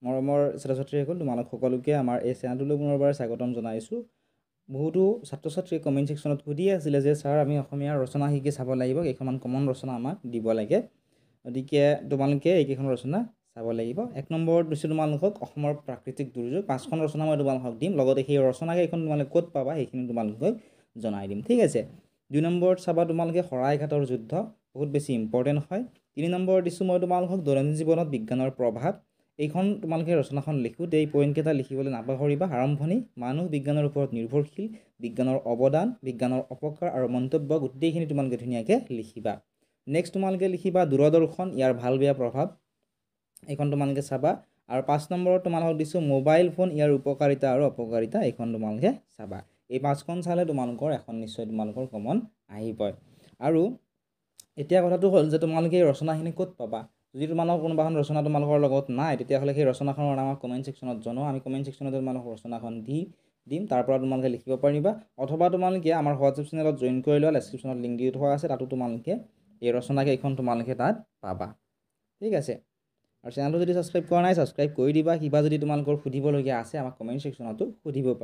মৰমৰ ছাত্ৰ-ছাত্ৰীসকল তোমালোক সকলোকে আমাৰ এই চেনেলটোলৈ পুনৰবাৰ স্বাগতম জনাইছোঁ। বহুতো ছাত্ৰ ছাত্ৰীয়ে কমেণ্ট ছেকশ্যনত সুধি আছিলে যে ছাৰ আমি অসমীয়া ৰচনা শিকি চাব লাগিব, কেইখনমান কমন ৰচনা আমাক দিব লাগে। গতিকে তোমালোকে এইকেইখন ৰচনা চাব লাগিব। 1 নম্বৰত দিছোঁ তোমালোকক অসমৰ প্ৰাকৃতিক দুৰ্যোগ, 5খন ৰচনা মই তোমালোকক দিম, লগতে সেই ৰচনাকেইখন তোমালোকে ক'ত পাবা সেইখিনি তোমালোকক জনাই দিম, ঠিক আছে। 2 নম্বৰত চাবা তোমালোকে শৰাইঘাটৰ যুদ্ধ, বহুত বেছি ইম্পৰ্টেণ্ট হয়। 3 নম্বৰত দিছোঁ মই তোমালোকক দৈনন্দিন জীৱনত বিজ্ঞানৰ প্ৰভাৱ। এইখন তোমালোকে ৰচনাখন লিখোঁতে এই পইণ্টকেইটা লিখিবলৈ নাপাহৰিবা। আৰম্ভণি, মানুহ বিজ্ঞানৰ ওপৰত নিৰ্ভৰশীল, বিজ্ঞানৰ অৱদান, বিজ্ঞানৰ অপকাৰ আৰু মন্তব্য, গোটেইখিনি তোমালোকে ধুনীয়াকৈ লিখিবা। নেক্সট তোমালোকে লিখিবা দূৰদৰ্শন, ইয়াৰ ভাল বেয়া প্ৰভাৱ, এইখন তোমালোকে চাবা। আৰু 5 নম্বৰত তোমালোকক দিছোঁ মোবাইল ফোন, ইয়াৰ উপকাৰিতা আৰু অপকাৰিতা, এইখন তোমালোকে চাবা। এই 5খন চালে তোমালোকৰ এখন নিশ্চয় তোমালোকৰ কমন আহিবই। আৰু এতিয়া কথাটো হ'ল যে তোমালোকে এই ৰচনাখিনি ক'ত পাবা। যদি তোমালোকৰ কোনোবা এখন ৰচনা তোমালোকৰ লগত নাই, তেতিয়াহ'লে সেই ৰচনাখনৰ নাম আমাক কমেণ্ট ছেকশ্যনত জনোৱা, আমি কমেণ্ট ছেকশ্যনত তোমালোকৰ ৰচনাখন দিম, তাৰ পৰা তোমালোকে লিখিব পাৰিবা। অথবা তোমালোকে আমাৰ হোৱাটছএপ চেনেলত জইন কৰি লোৱা, ডেছক্ৰিপশ্যনত লিংক দি থোৱা আছে, তাতো তোমালোকে এই ৰচনাকেইখন তোমালোকে তাত পাবা, ঠিক আছে। আৰু চেনেলটো যদি ছাবস্ক্ৰাইব কৰা নাই ছাবস্ক্ৰাইব কৰি দিবা। কিবা যদি তোমালোকৰ সুধিবলগীয়া আছে আমাক কমেণ্ট ছেকশ্যনতো সুধিব পাৰিবা।